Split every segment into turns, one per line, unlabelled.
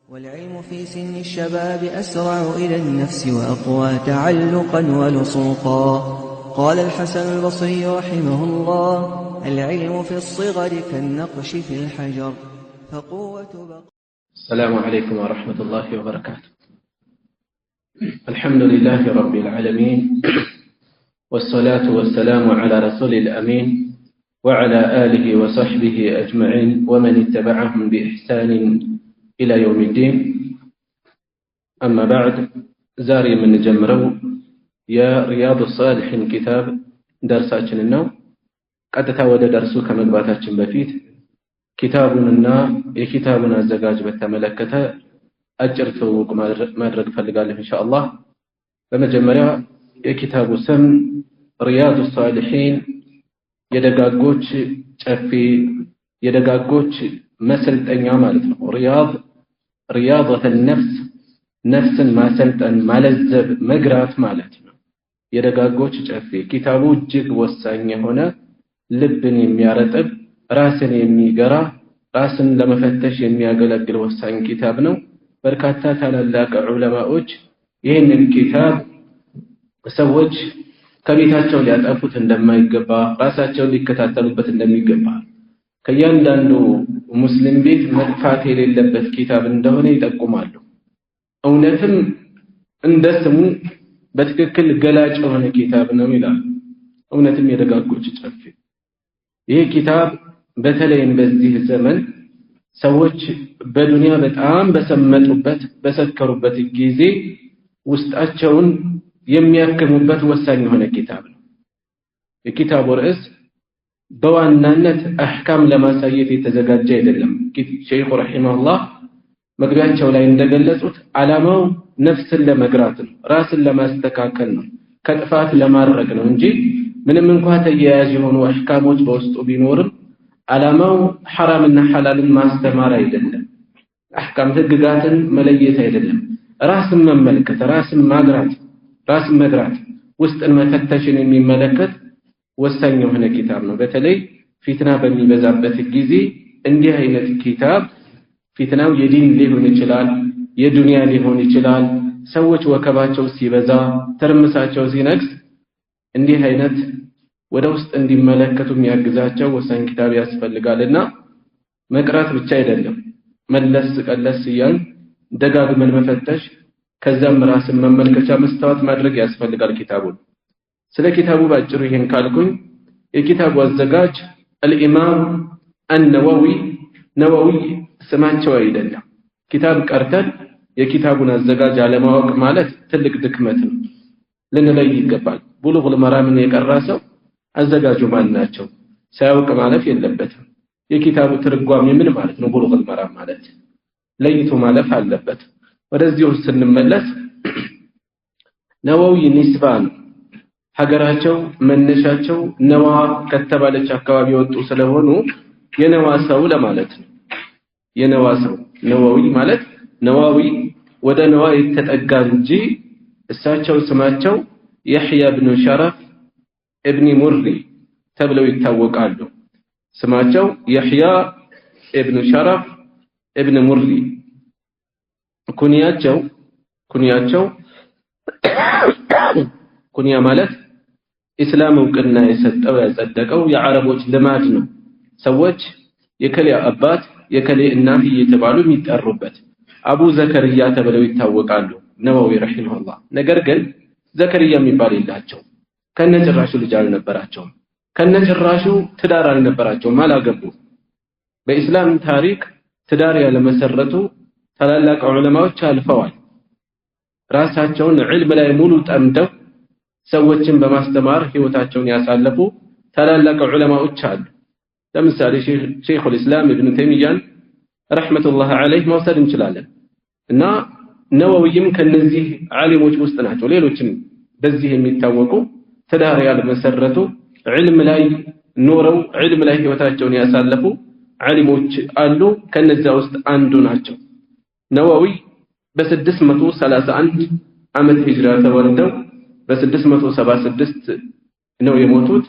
والعلم في سن الشباب أسرع إلى النفس وأقوى تعلقا ولصوقا. قال الحسن البصري رحمه الله: العلم في الصغر كالنقش في الحجر فقوة بقى.
السلام عليكم ورحمة الله وبركاته. الحمد لله رب العالمين، والصلاة والسلام على رسول الأمين وعلى آله وصحبه أجمعين ومن اتبعهم بإحسان إلى يوم الدين. أما بعد، زاري من جمرو يا رياض الصالحين كتاب درساتنا النوم قد تود درسو كمقباتاتنا بفيت كتابنا يكتابنا الزجاج بالتملكة أجر توق ما درق فلقاله إن شاء الله. بمجمرة የኪታቡ ስም ሪያዱ ሷሊሒን የደጋጎች ጨፌ የደጋጎች መሰልጠኛ ማለት ነው። ሪያደተ ነፍስ ነፍስን ማሰልጠን ማለዘብ መግራት ማለት ነው። የደጋጎች ጨፌ ኪታቡ እጅግ ወሳኝ የሆነ ልብን የሚያረጥብ ራስን የሚገራ ራስን ለመፈተሽ የሚያገለግል ወሳኝ ኪታብ ነው። በርካታ ታላላቅ ዑለማዎች ይህንን ኪታብ ሰዎች ከቤታቸው ሊያጠፉት እንደማይገባ ራሳቸውን ሊከታተሉበት እንደሚገባ ከእያንዳንዱ ሙስሊም ቤት መጥፋት የሌለበት ኪታብ እንደሆነ ይጠቁማሉ። እውነትም እንደ ስሙ በትክክል ገላጭ የሆነ ኪታብ ነው ይላሉ። እውነትም የደጋጎች ጨፌ። ይህ ኪታብ በተለይም በዚህ ዘመን ሰዎች በዱንያ በጣም በሰመጡበት በሰከሩበት ጊዜ ውስጣቸውን የሚያክሙበት ወሳኝ የሆነ ኪታብ ነው። የኪታቡ ርዕስ በዋናነት አህካም ለማሳየት የተዘጋጀ አይደለም። ሸይኹ ረሂመሁላህ መግቢያቸው ላይ እንደገለጹት ዓላማው ነፍስን ለመግራት ነው፣ ራስን ለማስተካከል ነው፣ ከጥፋት ለማድረግ ነው እንጂ ምንም እንኳን ተያያዥ የሆኑ አህካሞች በውስጡ ቢኖርም ዓላማው ሐራምና ሐላልን ማስተማር አይደለም። አህካም ህግጋትን መለየት አይደለም። ራስን መመልከት፣ ራስን ማግራት፣ ራስን መግራት፣ ውስጥን መፈተሽን የሚመለከት ወሳኝ የሆነ ኪታብ ነው። በተለይ ፊትና በሚበዛበት ጊዜ እንዲህ አይነት ኪታብ ፊትናው የዲን ሊሆን ይችላል፣ የዱንያ ሊሆን ይችላል። ሰዎች ወከባቸው ሲበዛ ተርምሳቸው ሲነግስ እንዲህ አይነት ወደ ውስጥ እንዲመለከቱ የሚያግዛቸው ወሳኝ ኪታብ ያስፈልጋልና መቅራት ብቻ አይደለም፣ መለስ ቀለስ እያልን ደጋግመን መፈተሽ ከዛም ራስን መመልከቻ መስታወት ማድረግ ያስፈልጋል ኪታቡን። ስለ ኪታቡ ባጭሩ ይሄን ካልኩኝ የኪታቡ አዘጋጅ አልኢማም አን-ነወዊ ስማቸው አይደለም። ኪታብ ቀርተን የኪታቡን አዘጋጅ አለማወቅ ማለት ትልቅ ድክመት ነው፣ ልንለይ ይገባል። ቡሉጉል መራምን የቀራ ሰው አዘጋጁ ማን ናቸው ሳያውቅ ማለፍ የለበትም። የኪታቡ ትርጓሜ ምን ማለት ነው ቡሉጉል መራም ማለት ለይቶ ማለፍ አለበት። ወደዚህ ስንመለስ ነወዊ ኒስባን ሀገራቸው መነሻቸው ነዋ ከተባለች አካባቢ ወጡ ስለሆኑ የነዋ ሰው ለማለት ነው። የነዋ ሰው ነወዊ ማለት ነዋዊ ወደ ነዋ የተጠጋ እንጂ እሳቸው ስማቸው የሕያ ኢብኑ ሸረፍ ኢብኑ ሙሪ ተብለው ይታወቃሉ። ስማቸው የሕያ ኢብኑ ሸረፍ ኢብኑ ሙሪ። ኩንያ ማለት ኢስላም እውቅና የሰጠው ያጸደቀው የዓረቦች ልማድ ነው። ሰዎች የከሌ አባት የከሌ እናት እየተባሉ የሚጠሩበት አቡ ዘከርያ ተብለው ይታወቃሉ ነወዊ ረሂመሁላህ። ነገር ግን ዘከርያ የሚባል የላቸው፣ ከነጭራሹ ልጅ አልነበራቸውም፣ ከነጭራሹ ትዳር አልነበራቸውም፣ አላገቡ። በኢስላም ታሪክ ትዳር ያለመሰረቱ ታላላቅ ዑለማዎች አልፈዋል። ራሳቸውን ዒልም ላይ ሙሉ ጠምደው ሰዎችን በማስተማር ህይወታቸውን ያሳለፉ ታላላቅ ዑለማዎች አሉ። ለምሳሌ ሸይኹል ኢስላም ኢብኑ ተይሚያን ረህመቱላህ ዐለይህ መውሰድ እንችላለን እና ነወዊም ከነዚህ ዓሊሞች ውስጥ ናቸው። ሌሎችም በዚህ የሚታወቁ ትዳር ያልመሰረቱ ዒልም ላይ ኖረው ዒልም ላይ ህይወታቸውን ያሳለፉ ዓሊሞች አሉ። ከነዚያ ውስጥ አንዱ ናቸው። ነወዊ በ631 ዓመት ሂጅራ ተወልደው በ676 ነው የሞቱት።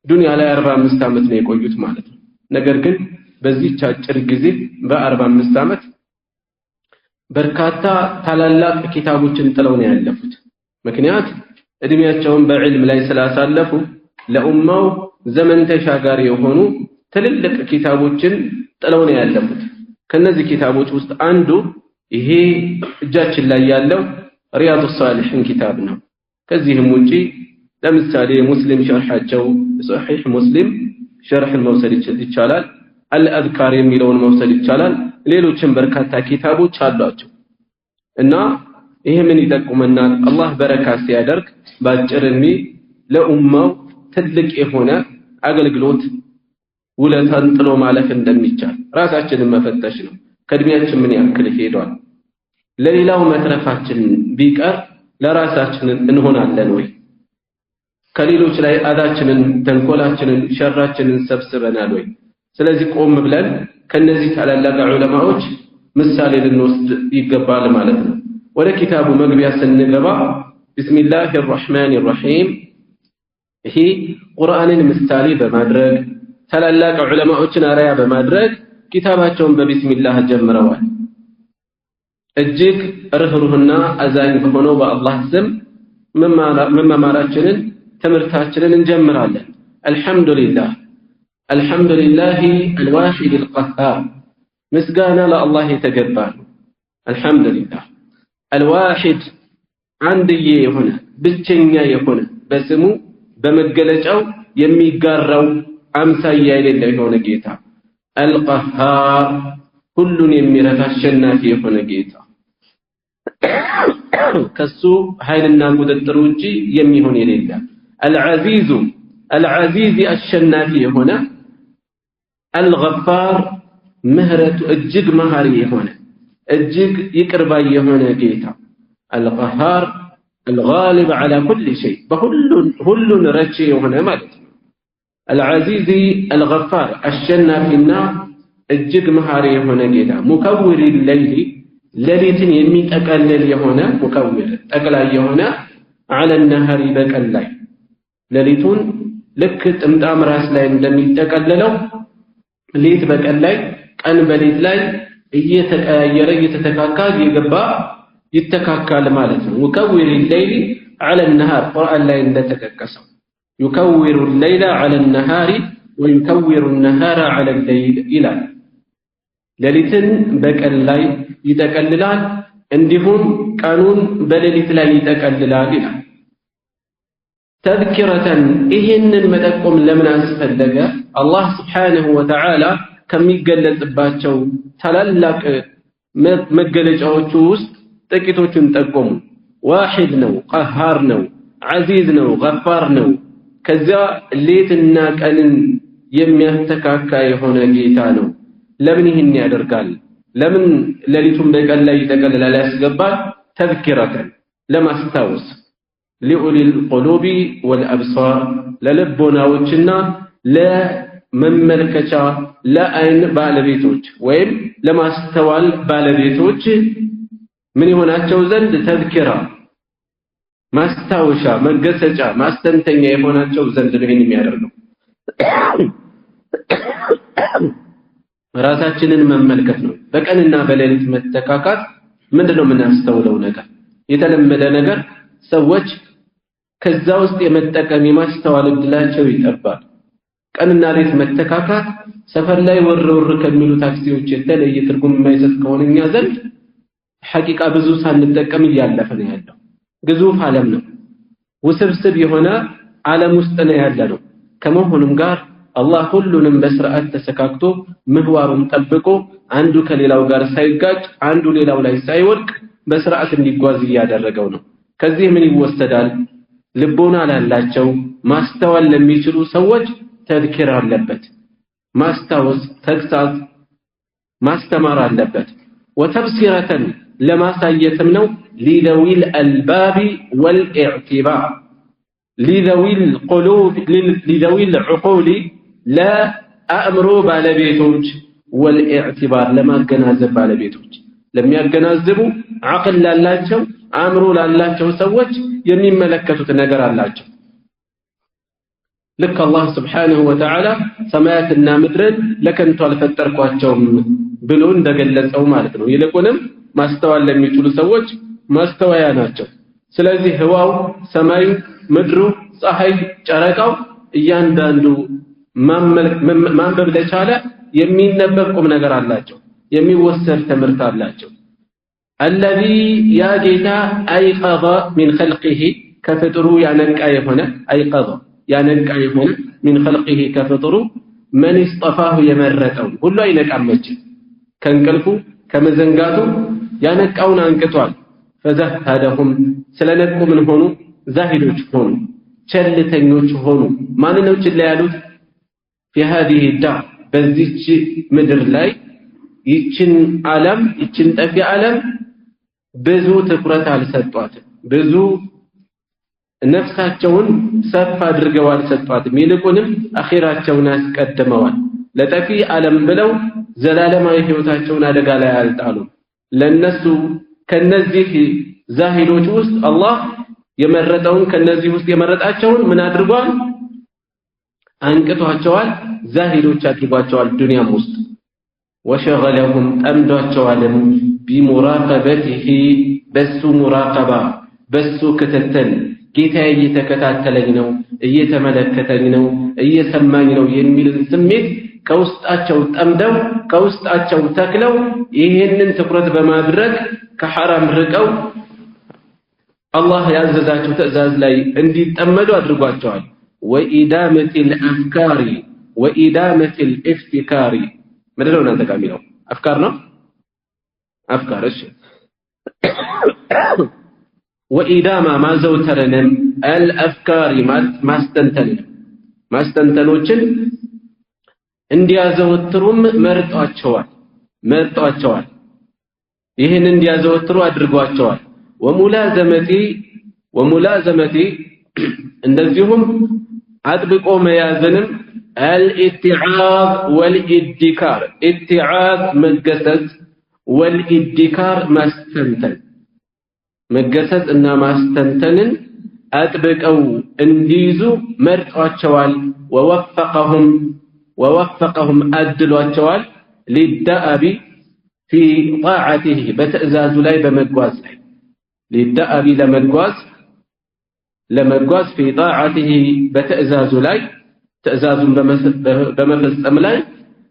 ዱንያ ላይ 45 ዓመት ነው የቆዩት ማለት ነው። ነገር ግን በዚህ አጭር ጊዜ በ45 ዓመት በርካታ ታላላቅ ኪታቦችን ጥለው ነው ያለፉት። ምክንያት እድሜያቸውን በዕልም ላይ ስላሳለፉ ለኡማው ዘመን ተሻጋሪ የሆኑ ትልልቅ ኪታቦችን ጥለው ነው ያለፉት። ከነዚህ ኪታቦች ውስጥ አንዱ ይሄ እጃችን ላይ ያለው ሪያዱ ሷሊሒን ኪታብ ነው። ከዚህም ውጪ ለምሳሌ ሙስሊም ሸርሐቸው ሶሒህ ሙስሊም ሸርሕን መውሰድ ይቻላል። አልአዝካር የሚለውን መውሰድ ይቻላል። ሌሎችም በርካታ ኪታቦች አሏቸው እና ይሄ ምን ይጠቁመናል? አላህ በረካ ሲያደርግ ባጭር እድሜ ለኡማው ትልቅ የሆነ አገልግሎት ውለታን ጥሎ ማለፍ እንደሚቻል ራሳችንን መፈተሽ ነው። ከእድሜያችን ምን ያክል ሄዷል? ለሌላው መትረፋችን ቢቀር ለራሳችን እንሆናለን ወይ? ከሌሎች ላይ አዳችንን፣ ተንኮላችንን፣ ሸራችንን ሰብስበናል ወይ? ስለዚህ ቆም ብለን ከነዚህ ታላላቅ ዑለማዎች ምሳሌ ልንወስድ ይገባል ማለት ነው። ወደ ኪታቡ መግቢያ ስንገባ ቢስሚላሂር ረህማኒር ረሂም ይሄ ቁርአንን ምሳሌ በማድረግ ታላላቅ ዑለማዎችን አርአያ በማድረግ ኪታባቸውን በቢስሚላህ ጀምረዋል። እጅግ ርህሩህና አዛኝ በሆነው በአላህ ስም መማማራችንን ትምህርታችንን እንጀምራለን። አልሐምዱሊላህ አልሐምዱሊላህ አልዋሂድ አልቀሃር ምስጋና ለአላህ የተገባ ነው። አልሐምዱሊላህ አልዋሂድ አንድዬ የሆነ ብቸኛ የሆነ በስሙ በመገለጫው የሚጋራው አምሳያ የሌለው የሆነ ጌታ፣ አልቀሃር ሁሉን የሚረታ አሸናፊ የሆነ ጌታ፣ ከሱ ኃይልና ቁጥጥር ውጪ የሚሆን የሌለ፣ አልዓዚዙ አልዓዚዝ አሸናፊ የሆነ፣ አልገፋር ምህረቱ እጅግ መሃሪ የሆነ እጅግ ይቅር ባይ የሆነ ጌታ፣ አልቀሃር الغالب على كل شيء ሁሉን ረቺ የሆነ ማለት ነው። العزيز الغفار الشنافينا እጅግ መሃሪ የሆነ ጌታ፣ ሙከውር الليل ሌሊትን የሚጠቀልል የሆነ ሙከውር ጠቅላይ የሆነ على النهار በቀን ላይ ሌሊቱን ልክ ጥምጣም ራስ ላይ እንደሚጠቀልለው ሌት በቀን ላይ ቀን በሌት ላይ እየተቀያየረ እየተተካካ እየገባ ይተካካል ማለት ነው። ሙከውር الليل على النهار ቁርአን ላይ እንደተጠቀሰው يكور الليل على النهار ويكور النهار على الليل ይላል። ሌሊትን በቀን ላይ ይጠቀልላል እንዲሁም ቀኑን በሌሊት ላይ ይጠቀልላል ይላል። ተذكرةን ይሄንን መጠቆም ለምን አስፈለገ? አላህ Subhanahu Wa Ta'ala ከሚገለጽባቸው ታላላቅ መገለጫዎቹ ውስጥ ጥቂቶቹን ጠቆሙ። ዋሂድ ነው፣ ቀሃር ነው፣ ዐዚዝ ነው፣ ገፋር ነው። ከዚያ ሌትና ቀንን የሚያስተካካ የሆነ ጌታ ነው። ለምን ይህን ያደርጋል? ለምን ሌሊቱን በቀን ላይ ይጠቀልላል ያስገባል? ተذكرةን ለማስታወስ ሊኡሊል ቁሉቢ ወልአብሳር ለልቦናዎችና ለመመልከቻ ለአይን ባለቤቶች ወይም ለማስተዋል ባለቤቶች ምን ይሆናቸው ዘንድ ተذكራ ማስታወሻ መገሰጫ ማስተንተኛ የሆናቸው ዘንድ ነው ይሄን የሚያደርገው። ራሳችንን መመልከት ነው። በቀንና በሌሊት መተካካት ምንድነው የምናስተውለው ነገር? የተለመደ ነገር ሰዎች ከዛ ውስጥ የመጠቀም የማስተዋል እድላቸው ይጠባል። ቀንና ሌሊት መተካካት ሰፈር ላይ ወር ከሚሉ ታክሲዎች የተለየ ትርጉም የማይሰጥ ከሆነኛ ዘንድ ሐቂቃ ብዙ ሳንጠቀም እያለፈ ነው ያለው። ግዙፍ ዓለም ነው። ውስብስብ የሆነ ዓለም ውስጥ ነው ያለነው። ከመሆኑም ጋር አላህ ሁሉንም በስርዓት ተሰካክቶ ምህዋሩን ጠብቆ አንዱ ከሌላው ጋር ሳይጋጭ አንዱ ሌላው ላይ ሳይወድቅ በስርዓት እንዲጓዝ እያደረገው ነው። ከዚህ ምን ይወሰዳል? ልቦና ላላቸው ማስተዋል ለሚችሉ ሰዎች ተذكር አለበት። ማስታወስ ተግሳጽ ማስተማር አለበት። ወተብሲረተን ለማሳየትም ነው ሊደዊል አልባብ ወልኢዕቲባር ሊደዊል ቁሉብ ሊደዊል ዑቁል ለአእምሮ ባለቤቶች ወልኢዕቲባር ለማገናዘብ ባለቤቶች ለሚያገናዝቡ አቅል ላላቸው አእምሮ ላላቸው ሰዎች የሚመለከቱት ነገር አላቸው። ልክ አላህ Subhanahu Wa Ta'ala ሰማያትና ምድርን ለከንቱ አልፈጠርኳቸውም ብሎ እንደገለጸው ማለት ነው። ይልቁንም ማስተዋል ለሚችሉ ሰዎች ማስተዋያ ናቸው። ስለዚህ ህዋው፣ ሰማዩ፣ ምድሩ፣ ፀሐይ፣ ጨረቃው እያንዳንዱ ማንበብ ለቻለ የሚነበብ ቁም ነገር አላቸው፣ የሚወሰድ ትምህርት አላቸው። الذي يا جيتا أيقظ من خلقه كفطر ينقى يهونه أيقظ ينقى يهونه من خلقه كفطر من اصطفاه يمرطው ሁሉ አይነቃመች ከንቀልፉ ከመዘንጋቱ ያነቃውን አንቅቷል። فزهدهم ስለነቁ ምን ሆኑ? ዛሂዶች ሆኑ፣ ቸልተኞች ሆኑ። ማን ነው ችላ ያሉት? في هذه الدار በዚህች ምድር ላይ ይችን ዓለም ይችን ጠፊ ዓለም ብዙ ትኩረት አልሰጧትም። ብዙ ነፍሳቸውን ሰፍ አድርገው አልሰጧትም። ይልቁንም አኺራቸውን አስቀድመዋል። ለጠፊ ዓለም ብለው ዘላለማዊ ህይወታቸውን አደጋ ላይ አልጣሉም። ለነሱ ከነዚህ ዛሂዶች ውስጥ አላህ የመረጠውን ከነዚህ ውስጥ የመረጣቸውን ምን አድርጓል? አንቅቷቸዋል። ዛሂዶች አድርጓቸዋል ዱንያም ውስጥ ወሸገለሁም ጠምዷቸዋልም ቢሙራቀበቲሂ በሱ ሙራቀባ በሱ ክትትል ጌታዬ እየተከታተለኝ ነው፣ እየተመለከተኝ ነው፣ እየሰማኝ ነው የሚልን ስሜት ከውስጣቸው ጠምደው ከውስጣቸው ተክለው ይሄንን ትኩረት በማድረግ ከሐራም ርቀው አላህ ያዘዛቸው ትዕዛዝ ላይ እንዲጠመዱ አድርጓቸዋል። ወኢዳመቲል አፍካሪ ወኢዳመቲል ኢፍቲካሪ ምንድነው እናንተ ጋር የሚለው? አፍካር ነው። አፍካር እሺ። ወኢዳማ ማዘውተረንም አልአፍካሪ ማስተንተኖችን እንዲያዘወትሩም መርጧቸዋል። ይህን እንዲያዘወትሩ አድርጓቸዋል። ወሙላዘመቲ እንደዚሁም አጥብቆ መያዝንም الاتعاظ والادكار اتعاظ መገሰጽ والادكار ማስተንተን መገሰጽ እና ማስተንተንን አጥብቀው እንዲይዙ መርጧቸዋል። ووفقهم አድሏቸዋል للدأب في طاعته በትዕዛዙ ላይ በመጓዝ ላይ للدأب ለመጓዝ في طاعته በትዕዛዙ ላይ ትዕዛዙን በመፈጸም ላይ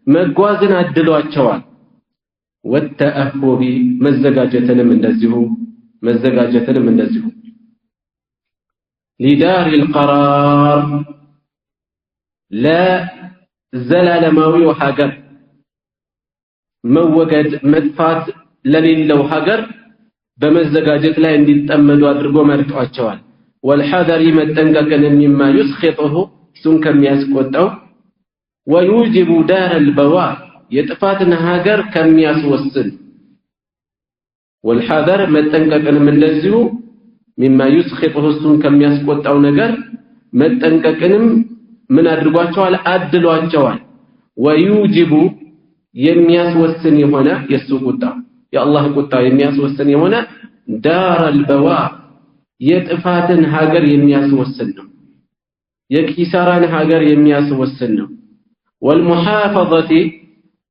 መጓዝን አድሏቸዋል። ወተአሁቢ መዘጋጀትንም እንደዚሁ ሊዳሪል ቀራር ለዘላለማዊው ሀገር መወገድ መጥፋት ለሌለው ሀገር በመዘጋጀት ላይ እንዲጠመዱ አድርጎ መርጧቸዋል። ወልሐደሪ መጠንቀቅን ሚማ ይስኺጡሁ እሱን ከሚያስቆጣው ወዩጅቡ ዳረል በዋር የጥፋትን ሀገር ከሚያስወስን ወልሐደር መጠንቀቅንም እንደዚሁ ሚማ ይስኺጡሁ እሱን ከሚያስቆጣው ነገር መጠንቀቅንም ምን አድርጓቸዋል? አድሏቸዋል። ወዩጅቡ የሚያስወስን የሆነ የሱ ቁጣ የአላህ ቁጣ የሚያስወስን የሆነ ዳረል በዋር የጥፋትን ሀገር የሚያስወስን ነው። የኪሳራን ሀገር የሚያስወስን ነው። ወልሙሐፈظቲ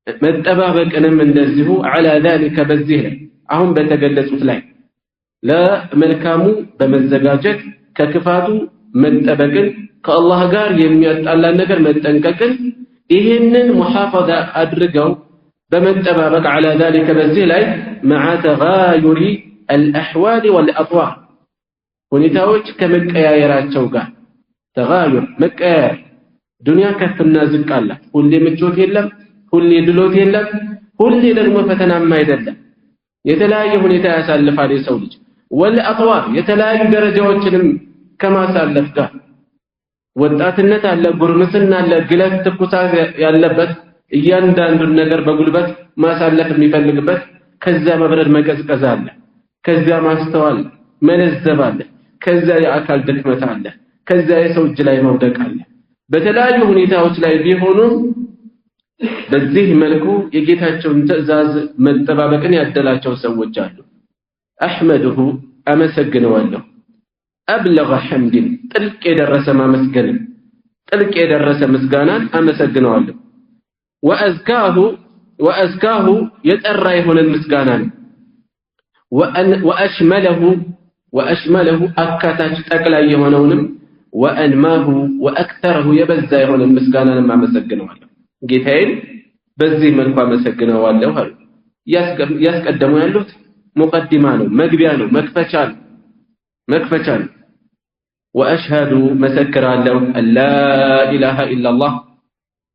መጠባበቅንም እንደዚሁ على ذلك በዚህ ላይ አሁን በተገለጹት ላይ ለመልካሙ በመዘጋጀት ከክፋቱ መጠበቅን ከአላህ ጋር የሚያጣላን ነገር መጠንቀቅን ይሄንን ሙሐፈዛ አድርገው በመጠባበቅ على ذلك በዚህ ላይ مع تغاير الأحوال والأطوار ሁኔታዎች ከመቀያየራቸው ጋር ተጋዩር መቀያየር ዱንያ ከፍና ዝቅ አላት። ሁሌ ምቾት የለም፣ ሁሌ ድሎት የለም፣ ሁሌ ደግሞ ፈተናም አይደለም። የተለያየ ሁኔታ ያሳልፋል የሰው ልጅ። ወልአጥዋር የተለያዩ ደረጃዎችንም ከማሳለፍ ጋር ወጣትነት አለ፣ ጉርምስና አለ፣ ግለት ትኩሳት ያለበት እያንዳንዱን ነገር በጉልበት ማሳለፍ የሚፈልግበት ከዛ መብረድ መቀዝቀዝ አለ፣ ከዛ ማስተዋል መለዘብ አለ፣ ከዛ የአካል ድክመት አለ፣ ከዛ የሰው እጅ ላይ መውደቅ አለ። በተለያዩ ሁኔታዎች ላይ ቢሆኑም በዚህ መልኩ የጌታቸውን ትዕዛዝ መጠባበቅን ያደላቸው ሰዎች አሉ። አሕመድሁ አመሰግነዋለሁ፣ አብለገ ሐምድን ጥልቅ የደረሰ ማመስገንን ጥልቅ የደረሰ ምስጋናን አመሰግነዋለሁ። ወአዝካሁ የጠራ የሆነን ምስጋናን ወአሽመለሁ አካታች ጠቅላይ የሆነውንም ወአንማሁ ወአክተረሁ የበዛ የሆነ ምስጋናንም አመሰግነዋለሁ ጌታዬን በዚህ መልኩ አመሰግነዋለሁ አሉ ያስቀደሙ ያሉት ሙቀዲማ ነው መግቢያ ነው መክፈቻ ነው ወአሽሃዱ መሰክራለሁ አላ ኢላሃ ኢላላህ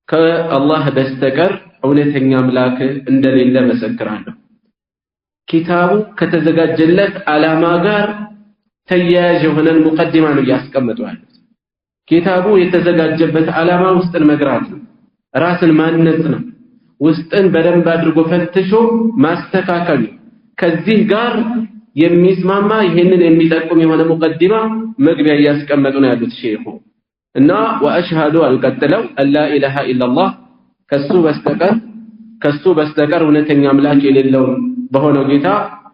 ከአላህ በስተቀር እውነተኛ አምላክ እንደሌለ መሰክራለሁ ኪታቡ ከተዘጋጀለት ዓላማ ጋር ተያያዥ የሆነን ሙቀዲማ ነው ያስቀምጡ ያሉት ኪታቡ የተዘጋጀበት ዓላማ ውስጥን መግራት ነው ራስን ማነጽ ነው ውስጥን በደንብ አድርጎ ፈትሾ ማስተካከል ከዚህ ጋር የሚስማማ ይሄንን የሚጠቁም የሆነ ሙቀዲማ መግቢያ ያስቀምጡ ነው ያሉት ሼኹ እና ወአሽሃዱ አልቀጥለው አላ ኢላሃ ኢላላህ ከሱ በስተቀር እውነተኛ አምላክ የሌለው በሆነው ጌታ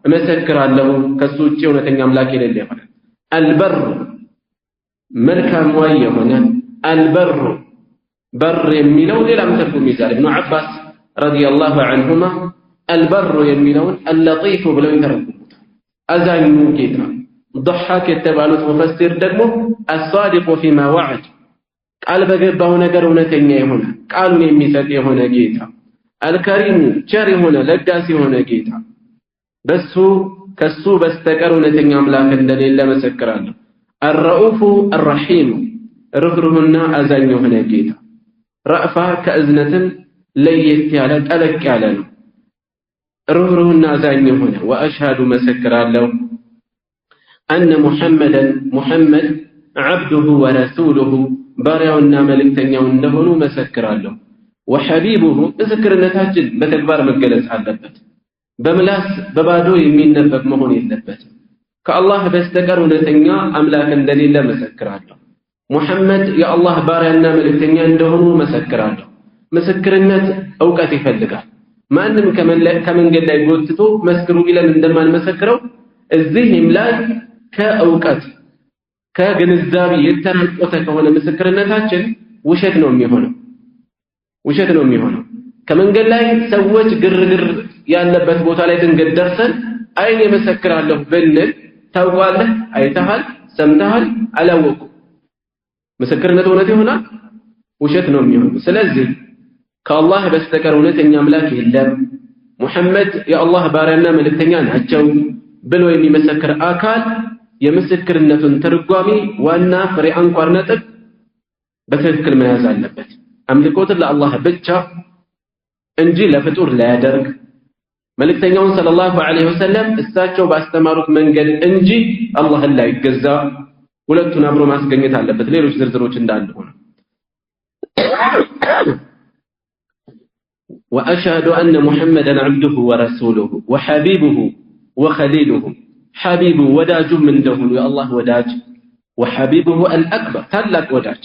እመሰክራለሁ ከሱ ውጪ እውነተኛ አምላክ የሌለ የሆነ አልበር መልካም ወይ የሆነ አልበር በር የሚለው ሌላም ትርጉም ይዛል ኢብኑ አባስ ረዲየላሁ ዐንሁማ አልበር የሚለውን አልለጢፍ ብለው ይተረጉሙታል አዛኙ ጌታ ضحاك የተባሉት ሙፈሲር ደግሞ አስዋዲቁ ፊማ ወዐድ ቃል በገባው ነገር እውነተኛ የሆነ ቃሉን የሚሰጥ የሆነ ጌታ አልከሪም ቸር የሆነ ለጋስ የሆነ ጌታ ከሱ በስተቀር እውነተኛ አምላክ እንደሌለ መሰክራለሁ الرؤوف الرحيم ርህሩህና አዛኝ የሆነ ጌታ ረእፋ ከእዝነትም ለየት ያለ ጠለቅ ያለ ነው ርህሩህና አዛኝ የሆነ ወአሽሃዱ መሰክራለሁ أن محمد عبده ورسوله ባሪያውና መልእክተኛው እንደሆኑ መሰክራለሁ وحبيبه ምስክርነታችን በተግባር መገለጽ አለበት በምላስ በባዶ የሚነበብ መሆን የለበትም ከአላህ በስተቀር እውነተኛ አምላክ እንደሌለ መሰክራለሁ ሙሐመድ የአላህ ባሪያና መልእክተኛ እንደሆኑ መሰክራለሁ ምስክርነት ዕውቀት ይፈልጋል ማንም ከመንገድ ላይ ጎትቶ መስክሩ ቢለን እንደማንመሰክረው እዚህም ላይ ከዕውቀት ከግንዛቤ የተራቆተ ከሆነ ምስክርነታችን ውሸት ነው የሚሆነው ከመንገድ ላይ ሰዎች ግርግር ያለበት ቦታ ላይ ድንገት ደርሰን አይኔ መሰክራለሁ ብንል ታውቃለህ አይተሃል ሰምተሃል አላወቁም ምስክርነት እውነት ይሆናል ውሸት ነው የሚሆነው ስለዚህ ከአላህ በስተቀር እውነተኛ አምላክ የለም ሙሐመድ የአላህ ባሪያና መልእክተኛ ናቸው ብሎ የሚመሰክር አካል የምስክርነቱን ትርጓሜ ዋና ፍሬ አንኳር ነጥብ በትክክል መያዝ አለበት አምልኮትን ለአላህ ብቻ እንጂ ለፍጡር ላያደርግ መልእክተኛውን ሰለላሁ ዐለይሂ ወሰለም እሳቸው ባስተማሩት መንገድ እንጂ አላህን ላይ ገዛ ሁለቱን አብሮ ማስገኘት አለበት ሌሎች ዝርዝሮች እንዳሉ ሆነ واشهد ان محمدا عبده ورسوله وحبيبه وخليله حبيب وداج من دهن يا الله وداج وحبيبه الاكبر تلك وداج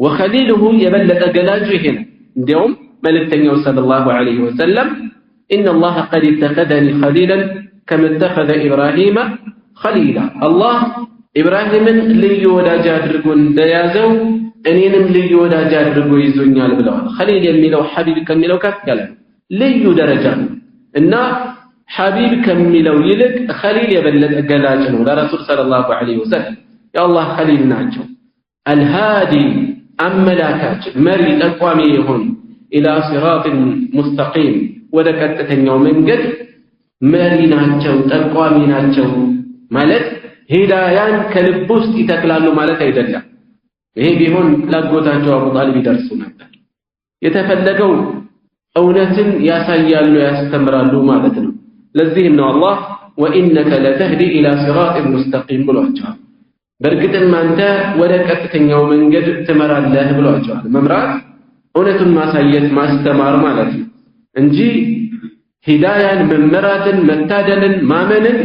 وخليله يبلغ جلاجه هنا اليوم መልእክተኛው ሰለላሁ ዐለይሂ ወሰለም ان الله قد اتخذني خليلا كما اتخذ ابراهيم خليلا الله ኢብራሂምን ልዩ ወዳጅ አድርጎ እንደያዘው እኔንም ልዩ ወዳጅ አድርጎ ይዞኛል ብለዋል ኸሊል የሚለው ሐቢብ ከሚለው ከፍ ያለ ልዩ ደረጃ ነው እና ሐቢብ ከሚለው ይልቅ ኸሊል የበለጠ ገላጭ ነው ለረሱል ሰለላሁ ዐለይሂ ወሰለም የአላህ ኸሊል ናቸው አልሃዲ አመላካች መሪ ጠቋሚ የሆኑ ኢላ ሲራጢን ሙስተቂም ወደ ቀጥተኛው መንገድ መሪ ናቸው ጠቋሚ ናቸው ማለት ሂዳያን ከልብ ውስጥ ይተክላሉ ማለት አይደለም ይሄ ቢሆን ላጎታቸው አቡ ጣሊብ ይደርሱ ነበር የተፈለገው እውነትን ያሳያሉ ያስተምራሉ ማለት ነው ለዚህም ነው አላህ ወኢነከ ለተህዲ ኢላ ሲራጢን ሙስተቂም ብሏቸዋል በእርግጥም አንተ ወደ ቀጥተኛው መንገድ ትመራለህ ብሏቸዋል መምራት እውነቱን ማሳየት ማስተማር ማለት ነው እንጂ ሂዳያን መመራትን መታደልን ማመንን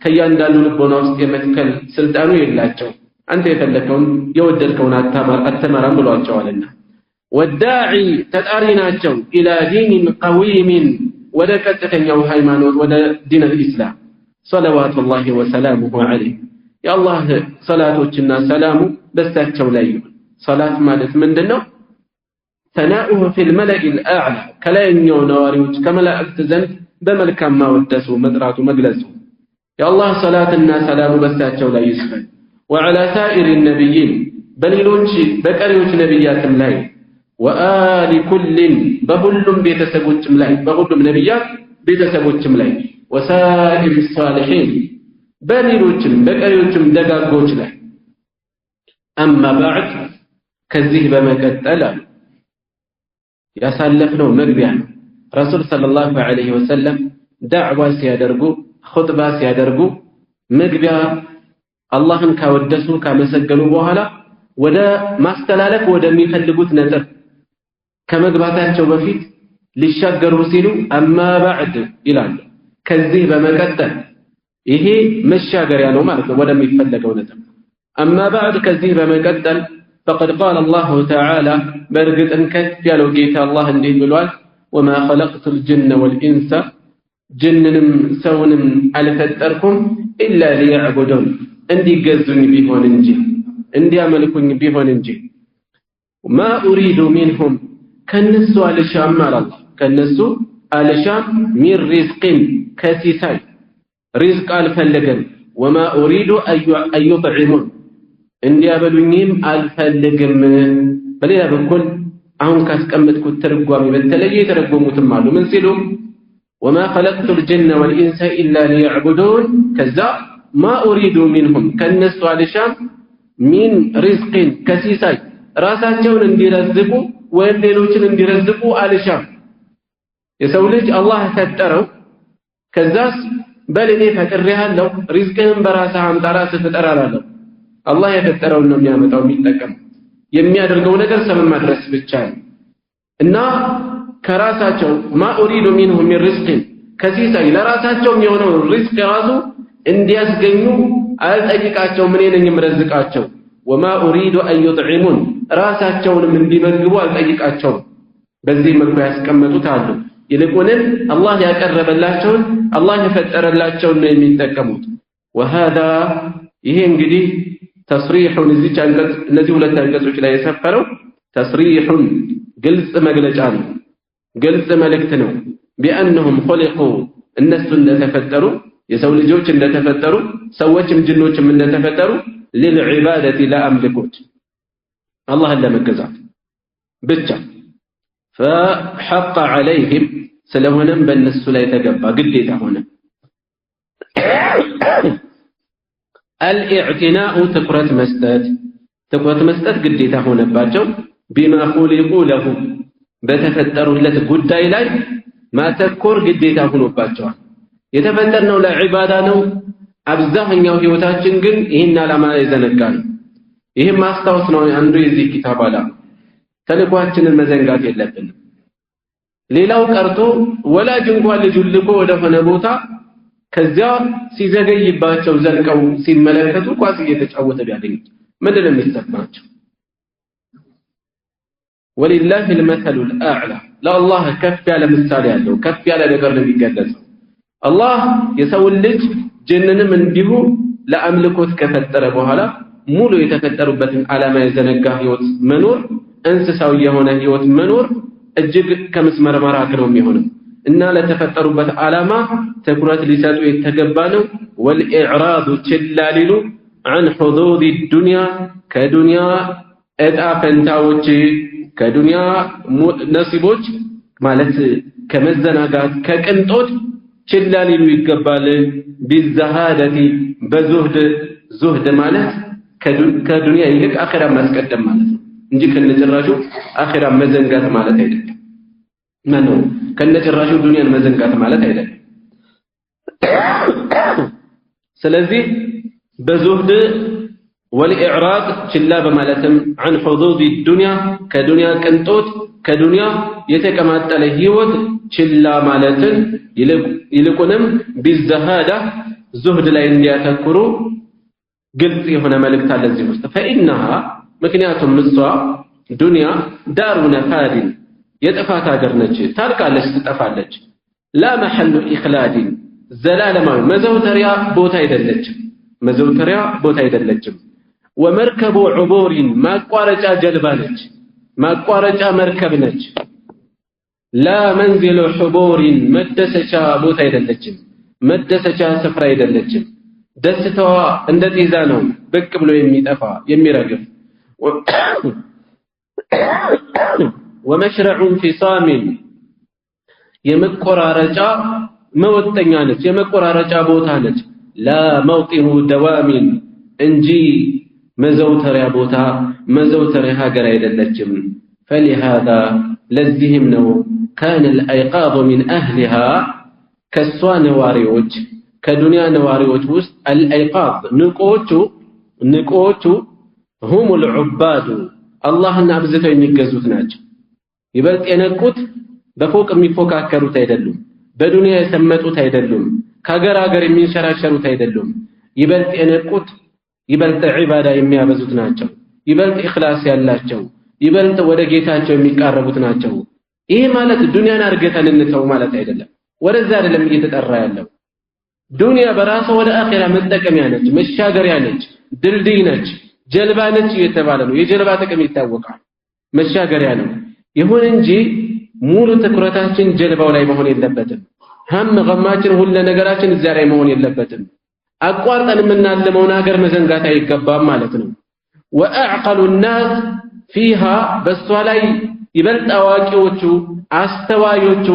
ከያንዳንዱ ልቦና ውስጥ የመትከል ስልጣኑ የላቸው አንተ የፈለከውን የወደድከውን አተማራም ብሏቸዋልና ወዳዒ ተጣሪ ናቸው ኢላ ዲን ቀዊም ወደ ቀጥተኛው ሃይማኖት ወደ ዲን الاسلام ሰለዋቱላሂ ወሰላሙሁ ዐለይሂ የአላህ ሰላቶችና ሰላሙ በእሳቸው ላይ ይሁን ሰላት ማለት ምንድነው ተናኡሁ ፊል መለኢ الأعلى ከላይኛው ነዋሪዎች ከመላእክት ዘንድ በመልካም ማወደሱ መጥራቱ መግለጹ የአላህ ሰላትና ሰላሙ በሳቸው ላይ ይስፈን። ወዐላ ሳኢሪ ነቢይን በሌሎች በቀሪዎች ነቢያትም ላይ ወአሊ ኩልን በሁሉም ቤተሰቦችም ላይ በሁሉም ነቢያት ቤተሰቦችም ላይ ወሳኢሪ ሷሊሒን በሌሎችም በቀሪዎችም ደጋጎች ላይ አማ ባዕድ ከዚህ በመቀጠል ያሳለፍነው መግቢያ ነው። ረሱል ሰለላሁ ዐለይሂ ወሰለም ዳዕዋ ሲያደርጉ ኹጥባ ሲያደርጉ መግቢያ አላህን ካወደሱ ካመሰገኑ በኋላ ወደ ማስተላለፍ ወደሚፈልጉት ነጥብ ከመግባታቸው በፊት ሊሻገሩ ሲሉ አማ ባዕድ ይላሉ። ከዚህ በመቀጠል ይሄ መሻገሪያ ነው ማለት ነው ወደሚፈለገው ነጥብ። አማ ባዕድ ከዚህ በመቀጠል ፈቀድ ቃለ አላሁ ተዓላ በእርግጥም ከፍ ያለው ጌታ አላህ እንዲህ ብሏል፣ ወማ ኸለቅቱል ጅነ ወልኢንሰ ጅንንም ሰውንም አልፈጠርኩም ኢላ ሊያዕቡዱን እንዲገዙኝ ቢሆን እንጂ እንዲያመልኩኝ ቢሆን እንጂ ማ ኡሪዱ ሚንሁም ከነሱ አልሻም አላህ ከነሱ አልሻም ሚን ሪዝቅን ከሲሳይ ሪዝቅ አልፈልግም ወማ ኡሪዱ አዩጥዒሙን እንዲያበሉኝም አልፈልግም። በሌላ በኩል አሁን ካስቀመጥኩት ትርጓሜ በተለየ የተረጎሙትም አሉ። ምን ሲሉ ወማ ኸለቅቱል ጅነ ወልኢንሰ ኢላ ሊያዕቡዱን ከዛ ማ ኡሪዱ ሚንሁም ከነሱ አልሻም ሚን ሪዝቅን ከሲሳይ ራሳቸውን እንዲረዝቁ ወይም ሌሎችን እንዲረዝቁ አልሻም። የሰው ልጅ አላህ ፈጠረው ከዛስ በልኔ ፈጥሬሃለሁ ሪዝቅህን በራስህ አምጣ ራስህ ፍጠር አላለሁ። አላህ የፈጠረውን ነው የሚያመጣው የሚጠቀም የሚያደርገው ነገር ሰበብ ማድረስ ብቻ ነው። እና ከራሳቸው ማ ኡሪዱ ሚንሁም ሚን ሪዝቅን ከሲሳይ ለራሳቸው የሚሆነው ሪዝቅ ራሱ እንዲያስገኙ አልጠይቃቸውም እኔ ነኝ የምረዝቃቸው። ወማ ኡሪዱ አዩጥዒሙን ራሳቸውንም እንዲመግቡ አልጠይቃቸውም። በዚህ መልኩ ያስቀመጡት አሉ። ይልቁንም አላህ ያቀረበላቸውን አላህ የፈጠረላቸውን ነው የሚጠቀሙት። ወሃዳ ይሄ እንግዲህ ተስሪሑን እዚች አንቀጽ እነዚህ ሁለት አንቀጾች ላይ የሰፈረው ተስሪሑን ግልጽ መግለጫ ነው፣ ግልጽ መልእክት ነው። ቢአንሁም ኹሊቁ እነሱ እንደተፈጠሩ የሰው ልጆች እንደተፈጠሩ ሰዎችም ጅኖችም እንደተፈጠሩ ሊልዒባደቲ ለአምልኮት አላህን ለመገዛት ብቻ ፈሐቀ ዐለይሂም ስለሆነም በእነሱ ላይ ተገባ ግዴታ ሆነ አልኢዕቲናኡ ትኩረት መስጠት ግዴታ ሆነባቸው። ቢማ ኹሊቁ ለሁ በተፈጠሩለት ጉዳይ ላይ ማተኮር ግዴታ ሆኖባቸዋል። የተፈጠርነው ለዒባዳ ነው። አብዛኛው ህይወታችን ግን ይህን ዓላማ የዘነጋ ነው። ይህም ማስታወስ ነው አንዱ የዚህ ኪታብ ዓላማ። ተልኳችንን መዘንጋት የለብንም። ሌላው ቀርቶ ወላጅ እንኳን ልጁን ልኮ ወደሆነ ቦታ ከዚያ ሲዘገይባቸው ዘልቀው ሲመለከቱ ኳስ እየተጫወተ ቢያገኙት ምንድን ነው የሚሰማቸው? ወሊላሂ አልመሰሉል አዕላ ለአላህ ከፍ ያለ ምሳሌ ያለው ከፍ ያለ ነገር ነው የሚገለጸው። አላህ የሰውን ልጅ ጅንንም እንዲሁ ለአምልኮት ከፈጠረ በኋላ ሙሉ የተፈጠሩበትን ዓላማ የዘነጋ ህይወት መኖር እንስሳው የሆነ ህይወት መኖር እጅግ ከምስመር መራቅ ነው የሚሆነው እና ለተፈጠሩበት ዓላማ ትኩረት ሊሰጡ የተገባ ነው። ወልኢዕራዱ ችላ ሊሉ عن حظوظ الدنيا ከዱንያ እጣ ፈንታዎች ከዱንያ ነሲቦች ማለት ከመዘናጋት ከቅንጦት ችላ ሊሉ ይገባል። ቢዘሃደቲ በዙህድ ዙህድ ማለት ከዱንያ ይልቅ አኺራ ማስቀደም ማለት ነው እንጂ ከነጭራሹ አኺራ መዘንጋት ማለት አይደለም። ማነው ከነጭራሹ ዱንያን መዘንጋት ማለት አይደለም። ስለዚህ በዙህድ ወልኢዕራድ ችላ በማለትም عن حظوظ الدنيا ከዱንያ ቅንጦት ከዱንያ የተቀማጠለ ህይወት ችላ ማለትን ይልቁንም ቢዘሃዳ ዙህድ ላይ እንዲያተኩሩ ግልጽ የሆነ መልእክት አለ እዚህ ውስጥ። فإنها ምክንያቱም እሷ ዱንያ ዳሩ ነፋድን የጥፋት ሀገር ነች፣ ታልቃለች፣ ትጠፋለች። ላ መሐሉ ኢኽላድን ዘላለማዊ መዘውተሪያ ቦታ አይደለችም፣ መዘውተሪያ ቦታ አይደለችም። ወመርከቡ ዑቡሪን ማቋረጫ ጀልባ ነች፣ ማቋረጫ መርከብ ነች። ላ መንዚሉ ሑቡሪን መደሰቻ ቦታ አይደለችም፣ መደሰቻ ስፍራ አይደለችም። ደስታዋ እንደ ጤዛ ነው ብቅ ብሎ የሚጠፋ የሚረግፍ። ወመሽረዑ ፊሳሚን የመቆራረጫ መወጠኛ ነች፣ የመቆራረጫ ቦታ ነች። ላ መውጢኑ ደዋሚን እንጂ መዘውተሪያ ቦታ መዘውተሪያ ሀገር አይደለችም። ፈሊሃዛ ለዚህም ነው ካነ አልአይቃዙ ሚን አህሊሃ ከሷ ነዋሪዎች ከዱንያ ነዋሪዎች ውስጥ አልአይቃዝ ንቆቹ ሁም ልዑባዱ አላህን አብዝተው የሚገዙት ናቸው። ይበልጥ የነቁት በፎቅ የሚፎካከሩት አይደሉም፣ በዱንያ የሰመጡት አይደሉም፣ ከሀገር ሀገር የሚንሸራሸሩት አይደሉም። ይበልጥ የነቁት ይበልጥ ዒባዳ የሚያበዙት ናቸው፣ ይበልጥ ኢኽላስ ያላቸው፣ ይበልጥ ወደ ጌታቸው የሚቃረቡት ናቸው። ይህ ማለት ዱንያን አርገተን እንተው ማለት አይደለም። ወደዛ አይደለም እየተጠራ ያለው። ዱንያ በራሷ ወደ አኺራ መጠቀሚያ ነች፣ መሻገሪያ ነች፣ ድልድይ ነች፣ ጀልባ ነች እየተባለ ነው። የጀልባ ጥቅም ይታወቃል፣ መሻገሪያ ነው። ይሁን እንጂ ሙሉ ትኩረታችን ጀልባው ላይ መሆን የለበትም። ሀም ገማችን ሁሉ ነገራችን እዚያ ላይ መሆን የለበትም። አቋርጠን የምናልመውን ሀገር መዘንጋት አይገባም ማለት ነው። ወአዕቀሉ ናስ ፊሃ በሷ ላይ ይበልጥ አዋቂዎቹ አስተዋዮቹ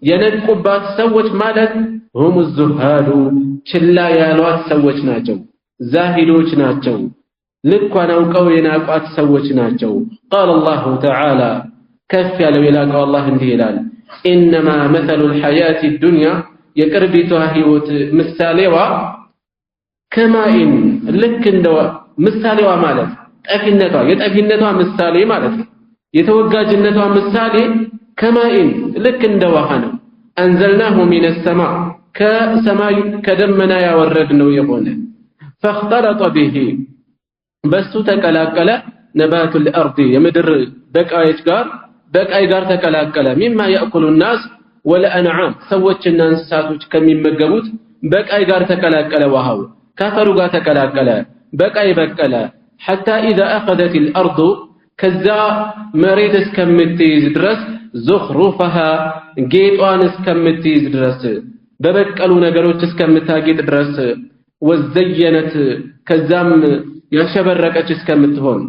የነቁባት ሰዎች ማለት ሁም ዙሃዱ ችላ ያሏት ሰዎች ናቸው፣ ዛሂዶች ናቸው፣ ልኳን አውቀው የናቋት ሰዎች ናቸው። ቃለ አላሁ ተዓላ ከፍ ያለው የላቀው አላህ እንዲህ ይላል፣ ኢነማ መሰሉ ልሐያት ዱንያ የቅርቢቷ ህይወት ምሳሌዋ ከማኢን ልክ እንደ ምሳሌዋ ማለት ጠፊነቷ የጠፊነቷ ምሳሌ ማለት ነው። የተወጋጅነቷ ምሳሌ ከማኢን ልክ እንደ ውሃ ነው። አንዘልናሁ ሚነ ሰማ ከሰማይ ከደመና ያወረድነው የሆነ ፈኽተለጠ ቢሂ በሱ ተቀላቀለ ነባቱል አርዲ የምድር በቃይ ጋር ተቀላቀለ። ሚማ ያእኩሉ ናስ ወለአንዓም ሰዎችና እንስሳቶች ከሚመገቡት በቃይ ጋር ተቀላቀለ። ውሃው ካፈሩ ጋር ተቀላቀለ፣ በቃይ በቀለ። ሐታ ኢዛ አኸዘት አልአርዱ ከዛ መሬት እስከምትይዝ ድረስ ዙኽሩፈሃ ጌጧን እስከምትይዝ ድረስ በበቀሉ ነገሮች እስከምታጌጥ ድረስ ወዘየነት ከዛም ያሸበረቀች እስከምትሆን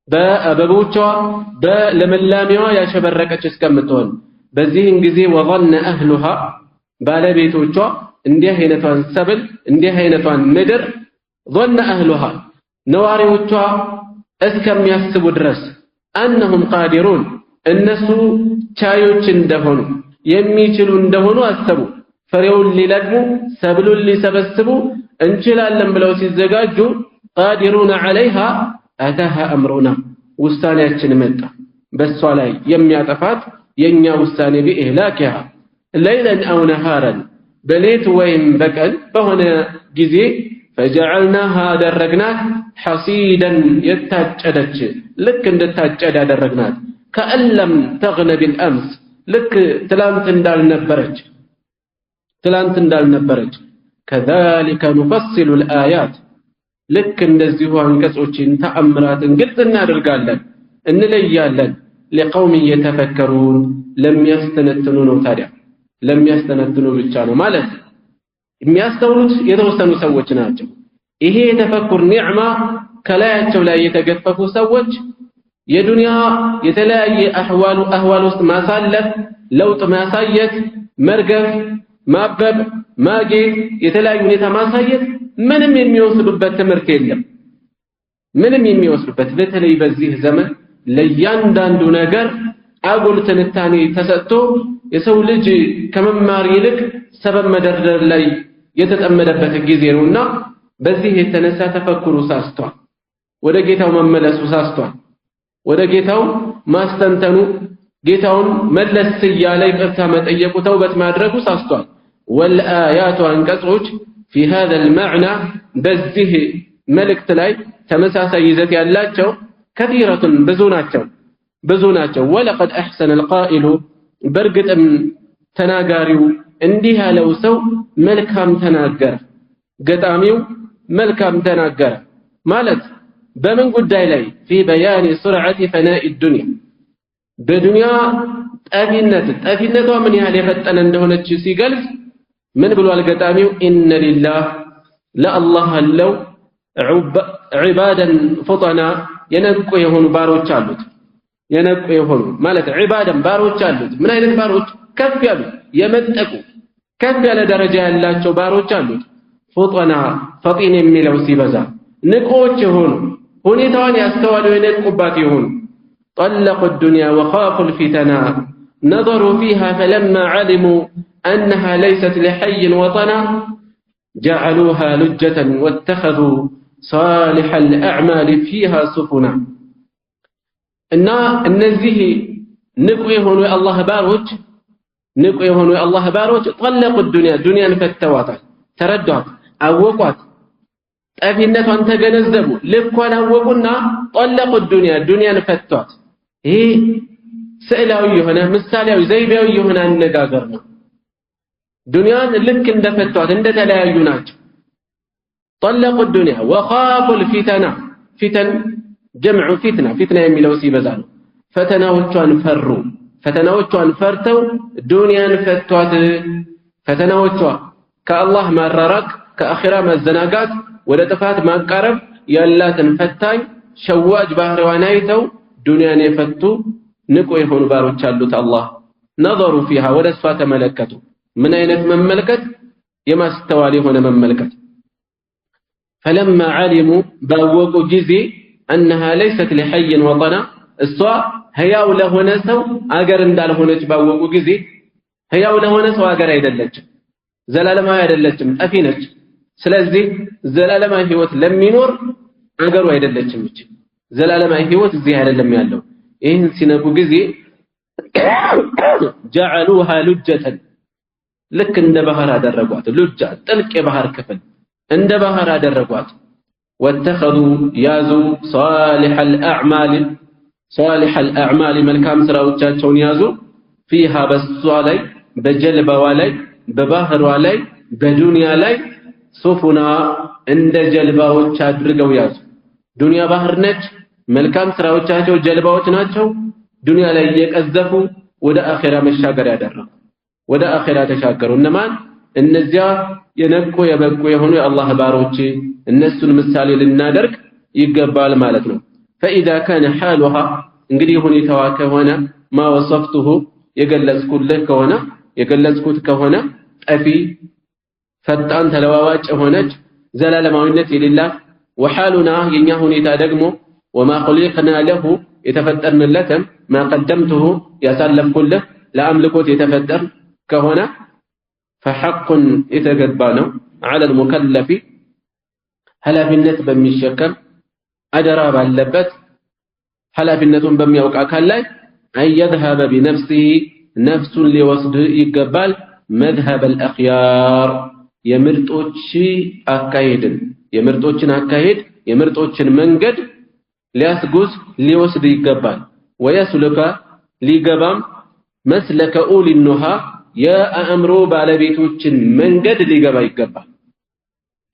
በአበቦቿ በለመላሚዋ ያሸበረቀች እስከምትሆን በዚህን ጊዜ ወظن አህሉሃ ባለቤቶቿ እንዲህ አይነቷን ሰብል እንዲህ አይነቷን ምድር ظن አህሉሃ ነዋሪዎቿ እስከሚያስቡ ድረስ أنهم قادرون እነሱ ቻዮች እንደሆኑ የሚችሉ እንደሆኑ አሰቡ። ፍሬውን ሊለቅሙ ሰብሉን ሊሰበስቡ እንችላለን ብለው ሲዘጋጁ قادرون عليها أتاها أمرنا ውሳኔያችን መጣ በሷ ላይ የሚያጠፋት የኛ ውሳኔ بإهلاكها ليلا أو نهارا በሌት ወይም በቀን በሆነ ጊዜ فجعلناها درجناك حصيدا يتاجدج لك እንደታጨደ ያደረግናት كأن لم تغن بالأمس لك ትላንት እንዳልነበረች كذلك نفصل الآيات لك እንደዚሁ አንቀጾችን ተአምራትን ግልጽ እናደርጋለን እንለያለን لقوم يتفكرون ለሚያስተነትኑ ነው። ታዲያ ለሚያስተነትኑ ብቻ ነው ማለት የሚያስተውሉት የተወሰኑ ሰዎች ናቸው። ይሄ የተፈኩር ኒዕማ ከላያቸው ላይ የተገፈፉ ሰዎች የዱንያ የተለያየ አህዋል ውስጥ ማሳለፍ ለውጥ ማሳየት መርገፍ ማበብ ማጌጥ የተለያየ ሁኔታ ማሳየት ምንም የሚወስዱበት ትምህርት የለም። ምንም የሚወስዱበት በተለይ በዚህ ዘመን ለእያንዳንዱ ነገር አጉል ትንታኔ ተሰጥቶ የሰው ልጅ ከመማር ይልቅ ሰበብ መደርደር ላይ የተጠመደበት ጊዜ ነውና በዚህ የተነሳ ተፈክሩ ሳስቷል። ወደ ጌታው መመለሱ ሳስቷል። ወደ ጌታው ማስተንተኑ ጌታውን መለስ እያለ ይቅርታ መጠየቁ ተውበት ማድረጉ ሳስቷል። والآيات አንቀጾች في هذا المعنى በዚህ መልእክት ላይ ተመሳሳይ ይዘት ያላቸው كثيرة ብዙ ናቸው። ولقد أحسن القائل በርግጥም ተናጋሪው እንዲህ ያለው ሰው መልካም ተናገረ፣ ገጣሚው መልካም ተናገረ ማለት በምን ጉዳይ ላይ في بيان سرعة فناء الدنيا በዱንያ ጠፊነቷ ምን ያህል የፈጠነ እንደሆነች ሲገልጽ ምን ብሏል ገጣሚው ኢነ ሊላህ ለአላህ አለው ዒባደን ፉጠና የነቁ የሆኑ ባሮች አሉት የነቁ የሆኑ ማለት ዒባደን ባሮች አሉት ምን አይነት ባሮች ከፍ ያሉ የመጠቁ ከፍ ያለ ደረጃ ያላቸው ባሮች አሉት ፉጠና ፈጢን የሚለው ሲበዛ ንቆች የሆኑ ሁኔታውን ያስተዋሉ የነቁባት የሆኑ طلقوا الدنيا وخافوا الفتنا نظروا فيها فلما علموا أنها ليست لحي وطنا جعلوها لجة واتخذوا صالح الأعمال فيها سفنا እነዚህ ንቁ የሆኑ የአላህ ባሮች طلقوا الدنيا ዱንያን ፈተዋታል ተረዷት አወቋት ጠፊነቷን ተገነዘቡ ልኳን አወቁና طلقوا الدنيا ዱንያን ፈቷት ይሄ ስዕላዊ የሆነ ምሳሌያዊ ዘይቤያዊ የሆነ አነጋገር ነው ዱንያን ልክ እንደፈቷት እንደተለያዩ ናቸው طلقوا الدنيا وخافوا الفتنة فتن جمع فتنة የሚለው ሲበዛ ነው ፈተናዎቿን ፈርተው ዱንያን ፈቷት ፈተናዎቿ ከአላህ ማራራቅ ከአኺራ መዘናጋት ወደ ጥፋት ማቃረብ ያላትን ፈታኝ ሸዋጅ ባህሪዋን አይተው ዱንያን የፈቱ ንቁ የሆኑ ባሮች አሉት አላህ ነዘሩ ፊሃ ወደሷ ተመለከቱ ምን አይነት መመልከት የማስተዋል የሆነ መመልከት فلما علموا باوقوا ጊዜ انها ليست لحي وطنا እሷ ህያው ለሆነ ሰው አገር እንዳልሆነች ባወቁ ጊዜ ህያው ለሆነ ሰው አገር አይደለችም ዘላለማዊ አይደለችም ጠፊ ነች ስለዚህ ዘላለማዊ ህይወት ለሚኖር አገሩ አይደለችም እቺ ዘላለማዊ ህይወት እዚህ አይደለም ያለው ይህን ሲነቁ ጊዜ جعلوها لجة ልክ እንደ ባህር አደረጓት ሉጃ ጥልቅ የባህር ክፍል እንደ ባህር አደረጓት واتخذوا ያዙ صالح الأعمال መልካም ስራዎቻቸውን ያዙ فيها በሷ ላይ በጀልባዋ ላይ በባህሯ ላይ በዱንያ ላይ ሱፉና እንደ ጀልባዎች አድርገው ያዙ ዱንያ ባህር ነች መልካም ስራዎቻቸው ጀልባዎች ናቸው ዱንያ ላይ እየቀዘፉ ወደ አኺራ መሻገር ያደረጉ ወደ አኺራ ተሻገሩ እነማን እነዚያ የነቁ የበቁ የሆኑ የአላህ ባሮች እነሱን ምሳሌ ልናደርግ ይገባል ማለት ነው فإذا كان حالها እንግዲህ ሁኔታዋ ከሆነ ما وصفته የገለጽኩት ከሆነ ጠፊ ፈጣን ተለዋዋጭ ሆነች ዘላለማዊነት የሌላት وحالنا የኛ ሁኔታ ደግሞ وما خلقنا له የተፈጠርንለትም ما قدمته ያሳለፍኩልህ ለአምልኮት የተፈጠር ከሆነ فحق የተገባ ነው على المكلف ኃላፊነት በሚሸከም አደራ ባለበት ኃላፊነቱን በሚያውቅ አካል ላይ أن يذهب بنفسه ነፍሱን ሊወስድ ይገባል مذهب الأخيار የምርጦችን አካሄድ የምርጦችን መንገድ ሊያስጉዝ ሊወስድ ይገባል ويسلك ሊገባም مسلك أولي النهى የአእምሮ ባለቤቶችን መንገድ ሊገባ ይገባል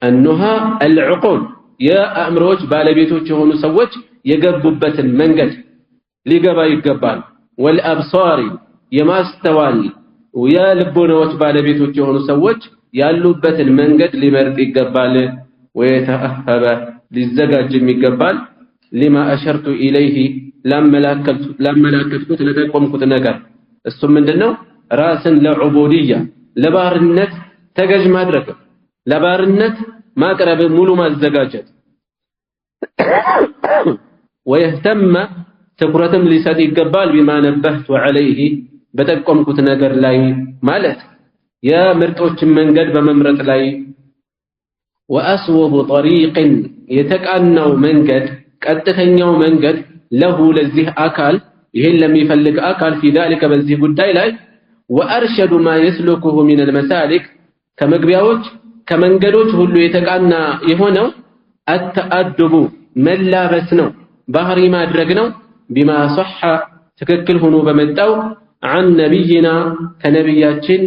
النهى العقول የአእምሮች ባለቤቶች የሆኑ ሰዎች የገቡበትን መንገድ ሊገባ ይገባል والابصار የማስተዋል የልቦናዎች ባለቤቶች የሆኑ ሰዎች ያሉበትን መንገድ ሊመርጥ ይገባል ويتأهب ሊዘጋጅም ይገባል لما أشرت إليه ላመላከትኩት ለተቆምኩት ነገር እሱ ምንድነው ራስን ለዑቡድያ ለባርነት ተገዥ ማድረግ ለባርነት ማቅረብ ሙሉ ማዘጋጀት ويهتم ትኩረትም ሊሰጥ ይገባል بما نبهت عليه በተቆምኩት ነገር ላይ ማለት የምርጦችን መንገድ በመምረጥ ላይ وأسوب طريق የተቃናው መንገድ ቀጥተኛው መንገድ له ለዚህ አካል ይሄን ለሚፈልግ አካል في ذلك በዚህ ጉዳይ ላይ وأرشد ما يسلكه من المسالك ከመግቢያዎች ከመንገዶች ሁሉ የተቃና የሆነው التأدب መላበስ ነው ባህሪ ማድረግ ነው بما صح ትክክል ሆኖ በመጣው عن نبينا ከነብያችን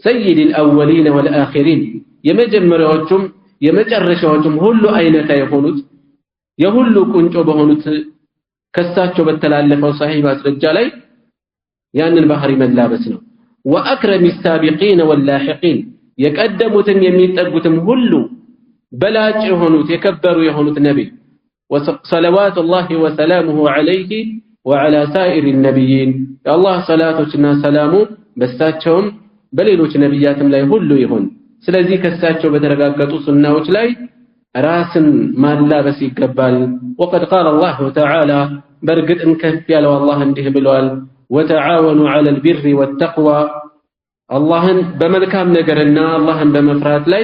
سيد الأولين والآخرين የመጀመሪያዎቹም የመጨረሻዎቹም ሁሉ አይነታ የሆኑት የሁሉ ቁንጮ በሆኑት ከሳቸው በተላለፈው صحيح ማስረጃ ላይ ያንን ባህሪ መላበስ ነው وأكرم السابقين واللاحقين የቀደሙትም የሚጠጉትም ሁሉ በላጭ የሆኑት የከበሩ የሆኑት ነብይ ወሰለዋቱላሂ ወሰላሙሁ ዐለይሂ ወዐላ ሳኢሪ ነቢይን የአላህ ሰላቶችና ሰላሙ በሳቸውም በሌሎች ነብያትም ላይ ሁሉ ይሁን። ስለዚህ ከሳቸው በተረጋገጡ ሱናዎች ላይ ራስን ማላበስ ይገባል። ወቀድ ቃለ አላሁ ተዓላ በርግጥም ከፍ ያለው አላህ እንዲህ ብሏል፣ ወተዓወኑ ዐለል ቢሪ ወተቅዋ አላህን በመልካም ነገርና አላህን በመፍራት ላይ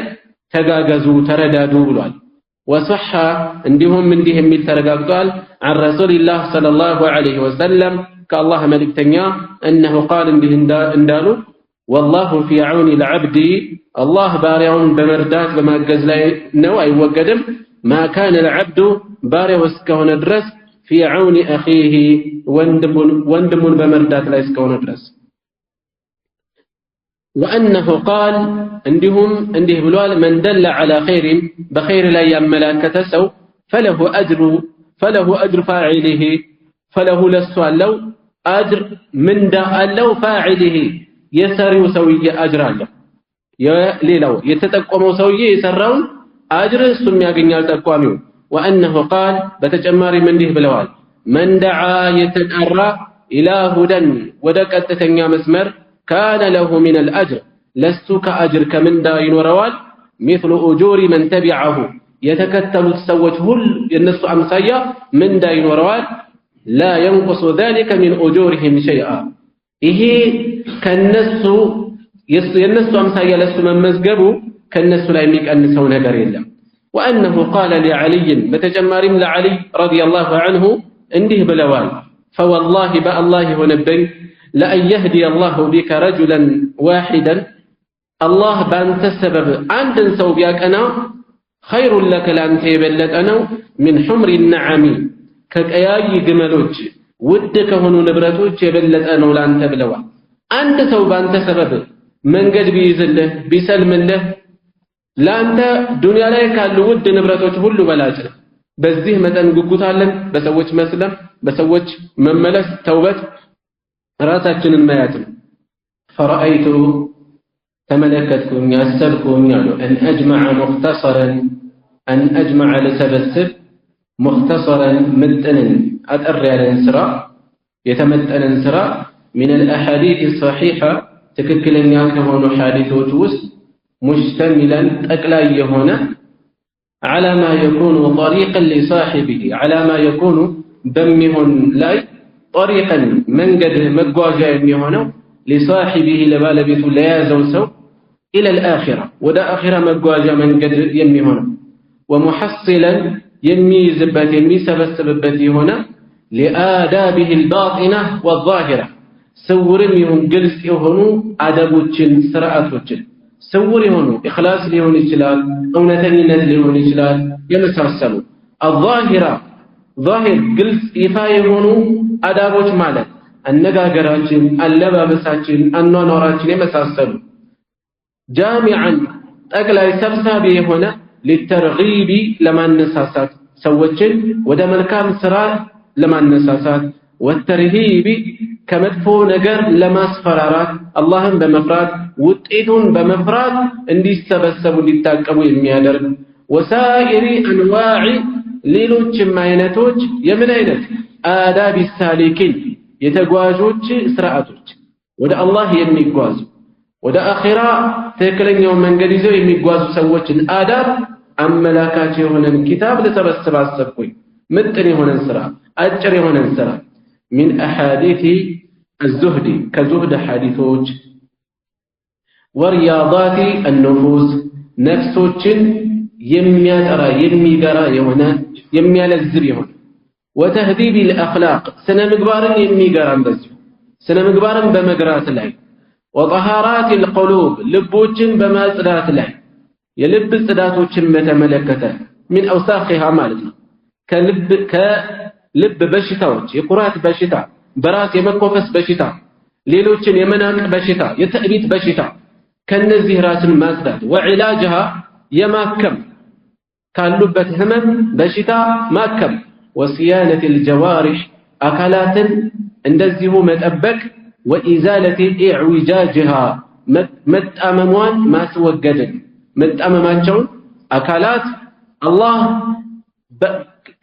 ተጋገዙ ተረዳዱ ብሏል። ወሰሐ እንዲሁም እንዲህ የሚል ተረጋግጧል عن رسول الله صلى الله عليه وسلم كالله ملكتنيا أنه قال እንዲህ እንዳሉ والله في عون العبد الله بارعون بمردات بماجز ላይ ነው አይወገድም ما كان العبد بارع እስከሆነ ድረስ في عون أخيه ወንድሙን በመርዳት ላይ እስከሆነ ድረስ وأنه قال عندهم انده بلوال من دل على خير بخير لا يملاكة سو فله أجر فاعله فله لسوال لو أجر من داء لو فاعله يسري سوية أجر له ليلو يتتقوم سوية يسرون أجر سمي قنيال تقواميو وأنه قال بتجمار من ده بلوال من دعا يتنأرى إلى هدى ودكت تنيا مسمر كان له من الأجر لست كأجر كمن دا ينوروال مثل أجور من تبعه يتكتل تسوج هل ينسو أمسايا من دا ينوروال لا ينقص ذلك من أجورهم شيئا كالنسو ينسو أمسايا لسو من مزقبو كالنسو لا يميك أنسو نقر إلا وأنه قال لعلي بتجمار لعلي رضي الله عنه انده بلوال فوالله بأ الله ونبي لأن يهدي الله بك رجلا واحدا الله بانت السبب عند سوبياك أنا خير لك لأن تيبلت أنا من حمر النعم كأياي جملوج ودك هنو نبرتوج يبلت أنا لأن تبلوا عند سوب أنت سبب من قد بيزله بسلم له لأنت دنيا لك الود نبرتوج هلو بلاجر بس ذي مثلا قوتالن بسوج مسلم بسوج مملس توبت راساችንን ማያት فرأيت تملكتكم يسبكم يعني أن أجمع لسبسب مختصرا متنا أتأرى الانسراء يتمتن انسراء من الأحاديث الصحيحة تككلا ياكهون حادث وتوس مشتملا أكلاي هنا على ما يكون طريقا لصاحبه على ما يكون دمهن لاي طريقا من قد مقواجا يميهونه لصاحبه لبالبيت لا يزوسو إلى الآخرة ودا آخرة مقواجا من قد يميهونه ومحصلا يميزبت يميسبسبت هنا لآدابه الباطنة والظاهرة سورني هم قلس يهونو آدابوچن سرعاتوچن سوري هونو إخلاص ليهون إجلال أونتنينت ليهون إجلال يمسرسلو الظاهرة ظاهر قلس إفاية هونو آدابوچ مالت النقاقراچن اللبابساچن النونوراچن يمسرسلو جامعا أقلع سبسابي هنا للترغيب لما النساسات سوچن ودا ملكام سرا لما النساسات والترهيب كمدفو نجر لما سفرارات اللهم بمفراد وطئتون بمفراد اندي سبسبو للتاقبو يميادر وسائر انواع ليلوچ ماينتوچ يمن اينت آداب السالكين يتغواجوچ سرعاتوچ ودا الله يميغواز ودا اخرى تكلن يوم منجد يزو يميغوازو سوچن آداب አመላካች የሆነን ኪታብ ለተበሰባሰብኩኝ ምጥን የሆነን ስራ አጭር የሆነን ስራ من احاديث الزهد كزهد حديثوች ورياضات النفوس ነፍሶችን የሚያጠራ የሚገራ የሆነ የሚያለዝብ የሆነ وتهذيب الاخلاق ስነ ምግባርን የሚገራን በዚህ ስነ ምግባርን በመግራት ላይ وطهارات القلوب ልቦችን በማጽዳት ላይ የልብ ጽዳቶችን በተመለከተ من اوساخها ማለት ነው ከልብ በሽታዎች የቁራት በሽታ በራስ የመኮፈስ በሽታ ሌሎችን የመናቅ በሽታ የትዕቢት በሽታ ከነዚህ ራስን ማጽዳት وعلاجها የማከም ካሉበት ህመም በሽታ ማከም وصيانه الجوارح አካላትን እንደዚሁ መጠበቅ وازاله اعوجاجها መጣመሟን ማስወገድን መጣመማቸውን አካላት አላህ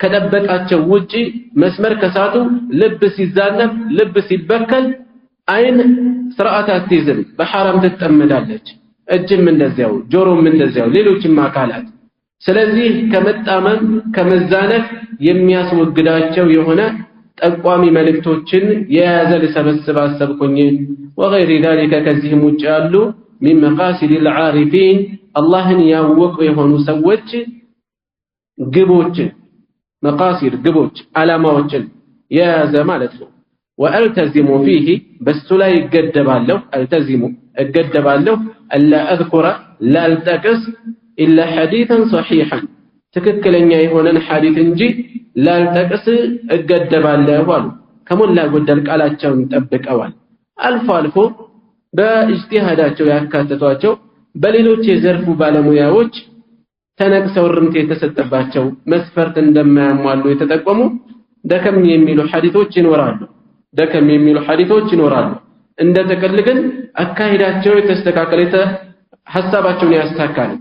ከደበቃቸው ውጪ መስመር ከሳቱ ልብ ሲዛነፍ ልብ ሲበከል አይን ስርዓት አትይዝም በሐራም ትጠመዳለች እጅም እንደዚያው ጆሮም እንደዚያው ሌሎችም አካላት ስለዚህ ከመጣመም ከመዛነፍ የሚያስወግዳቸው የሆነ ጠቋሚ መልእክቶችን የያዘ ልሰበስብ አሰብኩኝ وغير ذلك ከዚህም ውጭ ያሉ من مقاصد العارفين አላህን ያወቁ የሆኑ ሰዎች ግቦችን መቃሲድ ግቦች አላማዎችን የያዘ ማለት ነው ወአልተዚሙ فيه በሱ ላይ ይገደባለሁ አልተዚሙ እገደባለሁ الا اذكر لا التقص الا حديثا صحيحا ትክክለኛ የሆነን ሐዲስ እንጂ ላልጠቅስ እገደባለሁ አሉ ከሞላ ጎደል ቃላቸውን ጠብቀዋል አልፎ አልፎ በእጅቲሃዳቸው ያካተቷቸው በሌሎች የዘርፉ ባለሙያዎች ተነቅሰው ርምት የተሰጠባቸው መስፈርት እንደማያሟሉ የተጠቆሙ ደከም የሚሉ ሐዲሶች ይኖራሉ እንደ ተቀል ግን አካሂዳቸው የተስተካከለ ሐሳባቸውን ያስተካከሉ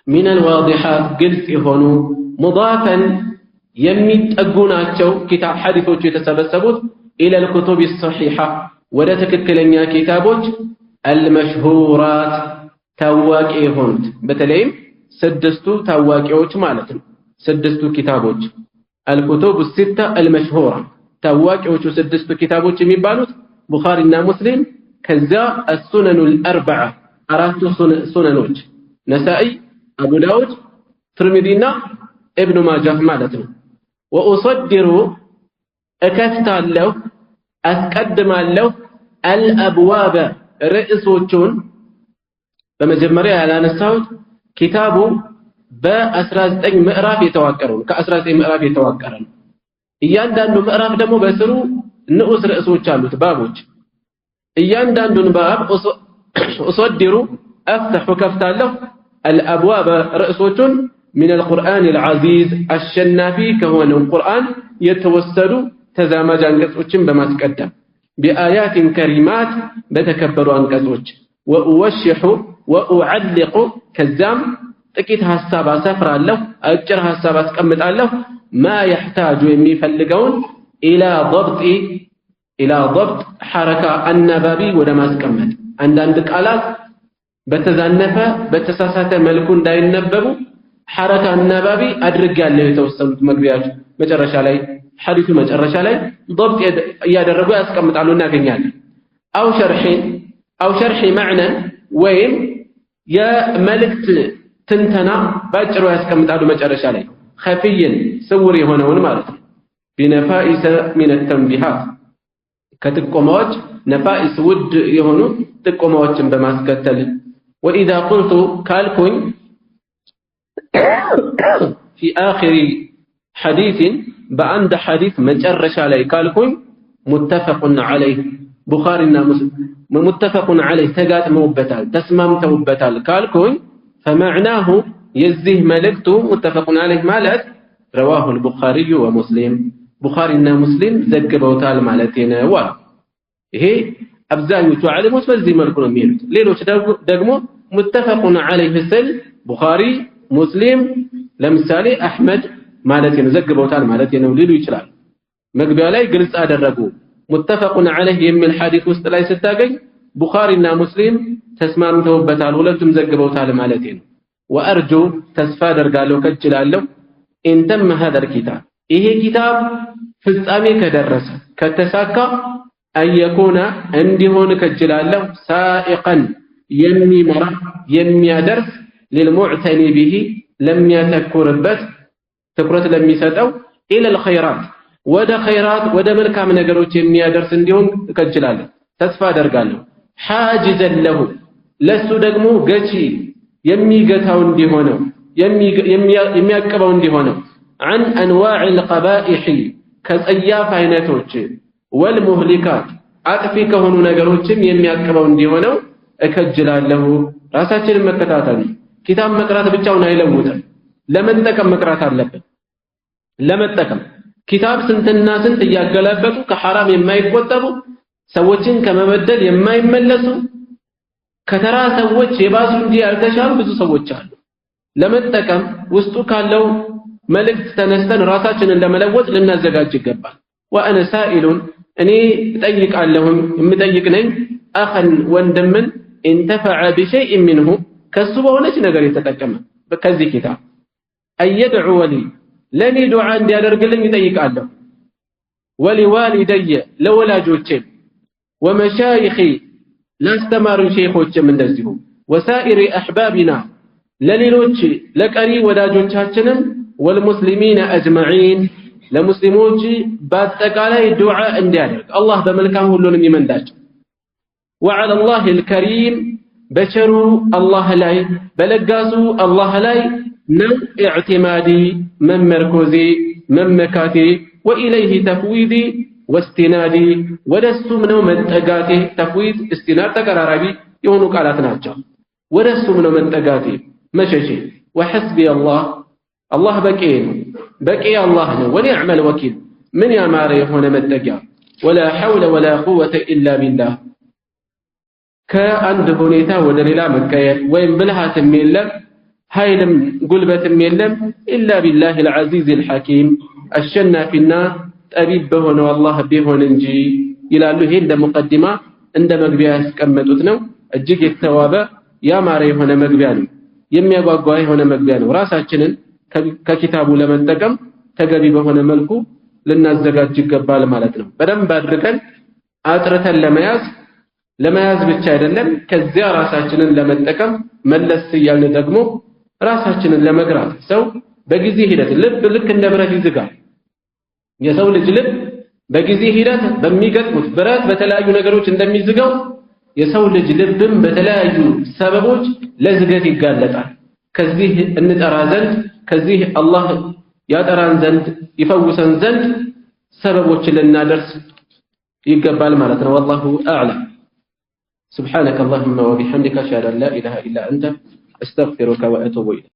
من الواضحات قلت يهونو مضافا يميتقوناچو كتاب حديثوچ የተሰበሰቡት الى الكتب الصحيحه ወደ ትክክለኛ ኪታቦች المشهورات ታዋቂ የሆኑት በተለይም ስድስቱ ታዋቂዎች ማለት ነው ስድስቱ ኪታቦች الكتب السته المشهوره ታዋቂዎቹ ስድስቱ ኪታቦች የሚባሉት ቡኻሪና ሙስሊም ከዛ السنن الاربعه አራቱ ሱነኖች ነሳኢ አቡ ዳውድ ትርሚዚና ኢብኑ ማጃህ ማለት ነው ወኡሰድሩ እከፍታለሁ አስቀድማለሁ አልአብዋበ ርዕሶቹን በመጀመሪያ ያላነሳሁት ኪታቡ በ19 ምዕራፍ የተዋቀረ ነው ከ19 ምዕራፍ የተዋቀረ ነው እያንዳንዱ ምዕራፍ ደግሞ በስሩ ንዑስ ርዕሶች አሉት ባቦች እያንዳንዱን ባብ ኡሰድሩ አፍተሁ ከፍታለሁ الأبواب رأسوتون من القرآن العزيز الشنافي كهون القرآن يتوسد تزامج أنقصوچن بما تقدم بآيات كريمات بتكبروا أنقصوچ وأوشح وأعلق كزام تكيت حسابا سفر الله أجر حسابا تقمط الله ما يحتاج يميفلقون إلى ضبط حركة النبابي ودما تقمط عندك آلات በተዛነፈ በተሳሳተ መልኩ እንዳይነበቡ ሐረካ አናባቢ አድርጋለሁ የተወሰኑት መግቢያዎች መጨረሻ ላይ ሐዲሱ መጨረሻ ላይ ضبط ያደረጉ ያስቀምጣሉ እናገኛለን አው ሸርሕ معنى ወይም የመልእክት ትንተና ባጭሩ ያስቀምጣሉ መጨረሻ ላይ خفيا ስውር የሆነውን ማለት ነው بنفائس من التنبيهات ከጥቆማዎች ነፋኢስ ውድ የሆኑ ጥቆማዎችን በማስከተል وإذا قلت كالكون في آخر حديث بأند حديث مجرش عليه كالكون متفق عليه بخارينا مسلم متفق عليه تقات موبتال تسمام توبتال كالكون فمعناه يزيه ملكته متفق عليه مالت رواه البخاري ومسلم بخارينا مسلم زقبوتال مالتين هي አብዛኞቹ ዓለሞች በዚህ መልኩ ነው የሚሉት ሌሎች ደግሞ ሙተፈቁን ዐለይሂ ስል ቡኻሪ ሙስሊም ለምሳሌ አህመድ ማለት ነው ዘግበውታል ማለት ነው ሊሉ ይችላል መግቢያ ላይ ግልጽ አደረጉ ሙተፈቁን ዐለይሂ የሚል ሐዲስ ውስጥ ላይ ስታገኝ ቡኻሪና ሙስሊም ተስማምተውበታል ሁለቱም ዘግበውታል ማለት ነው ወአርጁ ተስፋ አደርጋለሁ ከጅላለሁ እንተም هذا الكتاب ይሄ ኪታብ ፍጻሜ ከደረሰ ከተሳካ أيكون عندهن كجلاله سائقا يمرا يميادرس للمعتني به لم يتكربت تكرت لم يسدوا إلى الخيرات ودا خيرات ودا ملكا من نجروች የሚያደርስ እንዲሆን ከጅላለ ተስፋ አደርጋለሁ حاجزا له ለሱ ደግሞ ገቺ የሚገታው እንዲሆነው የሚያቀበው እንዲሆነው عن انواع القبائح ከጸያፍ አይነቶች والمهلكات አጥፊ ከሆኑ ነገሮችም የሚያቀበው እንዲሆነው እከጅላለሁ ራሳችንን መከታተል ኪታብ መቅራት ብቻውን አይለውጥም ለመጠቀም መቅራት አለበት ለመጠቀም ኪታብ ስንትና ስንት እያገላበጡ ከሐራም የማይቆጠቡ ሰዎችን ከመበደል የማይመለሱ ከተራ ሰዎች የባሱ እንጂ ያልተሻሉ ብዙ ሰዎች አሉ። ለመጠቀም ውስጡ ካለው መልእክት ተነስተን ራሳችንን ለመለወጥ ልናዘጋጅ ይገባል። ወአነ ሳኢሉን እኔ እጠይቃለሁኝ የምጠይቅ ነኝ አኸን ወንድምን ኢንተፈዐ ቢሸይእ ሚንሁ ከሱ በሆነች ነገር የተጠቀመ ከዚህ ኪታብ አየድዑ ሊ ለኔ ዱዓ እንዲያደርግልኝ እጠይቃለሁ። ወሊዋሊደየ ለወላጆቼ ወመሻይኺ ላስተማሩ ሼኾችም እንደዚሁ ወሳኢሪ አሕባቢና ለሌሎች ለቀሪ ወዳጆቻችንም ወልሙስሊሚን አጅመዒን ለሙስሊሞች በአጠቃላይ ዱዓ እንዲያደርግ አላህ በመልካም ሁሉንም ይመንዳቸው። ወዐላ ላህ አልከሪም በቸሩ አላህ ላይ በለጋሱ አላህ ላይ ነው ኢዕቲማዲ መመርኮዜ መመካቴ ወኢለይህ ተፍዊዲ ወስቲናዲ ወደሱም ነው መጠጋቴ። ተፍዊድ እስቲናድ ተቀራራቢ የሆኑ ቃላት ናቸው። ወደሱም ነው መጠጋቴ መሸሼ። ወሐስቢ አላህ በቂ ነው፣ በቂ አላህ ነው። ወኒዕመል ወኪል ምን ያማረ የሆነ መጠጊያ። ወላ ሐውለ ወላ ቁወተ ኢላ ቢላህ ከአንድ ሁኔታ ወደ ሌላ መቀየር ወይም ብልሃትም የለም ኃይልም ጉልበትም የለም ኢላ ቢላሂል ዐዚዚል ሐኪም አሸናፊና ጠቢብ በሆነው አላህ ቢሆን እንጂ ይላሉ። ይሄ እንደ ሙቀዲማ እንደ መግቢያ ያስቀመጡት ነው። እጅግ የተዋበ ያማረ የሆነ መግቢያ ነው። የሚያጓጓ የሆነ መግቢያ ነው። ራሳችንን ከኪታቡ ለመጠቀም ተገቢ በሆነ መልኩ ልናዘጋጅ ይገባል ማለት ነው። በደንብ አድርገን አጥርተን ለመያዝ ብቻ አይደለም፣ ከዚያ ራሳችንን ለመጠቀም መለስ እያልን ደግሞ ራሳችንን ለመግራት። ሰው በጊዜ ሂደት ልብ ልክ እንደ ብረት ይዝጋል። የሰው ልጅ ልብ በጊዜ ሂደት በሚገጥሙት ብረት በተለያዩ ነገሮች እንደሚዝጋው የሰው ልጅ ልብም በተለያዩ ሰበቦች ለዝገት ይጋለጣል። ከዚህ እንጠራ ዘንድ ከዚህ አላህ ያጠራን ዘንድ ይፈውሰን ዘንድ ሰበቦችን ልናደርስ ይገባል ማለት ነው። ወላሁ አዕለም። سبحانك اللهم وبحمدك أشهد أن لا إله إلا أنت أستغفرك وأتوب إليك.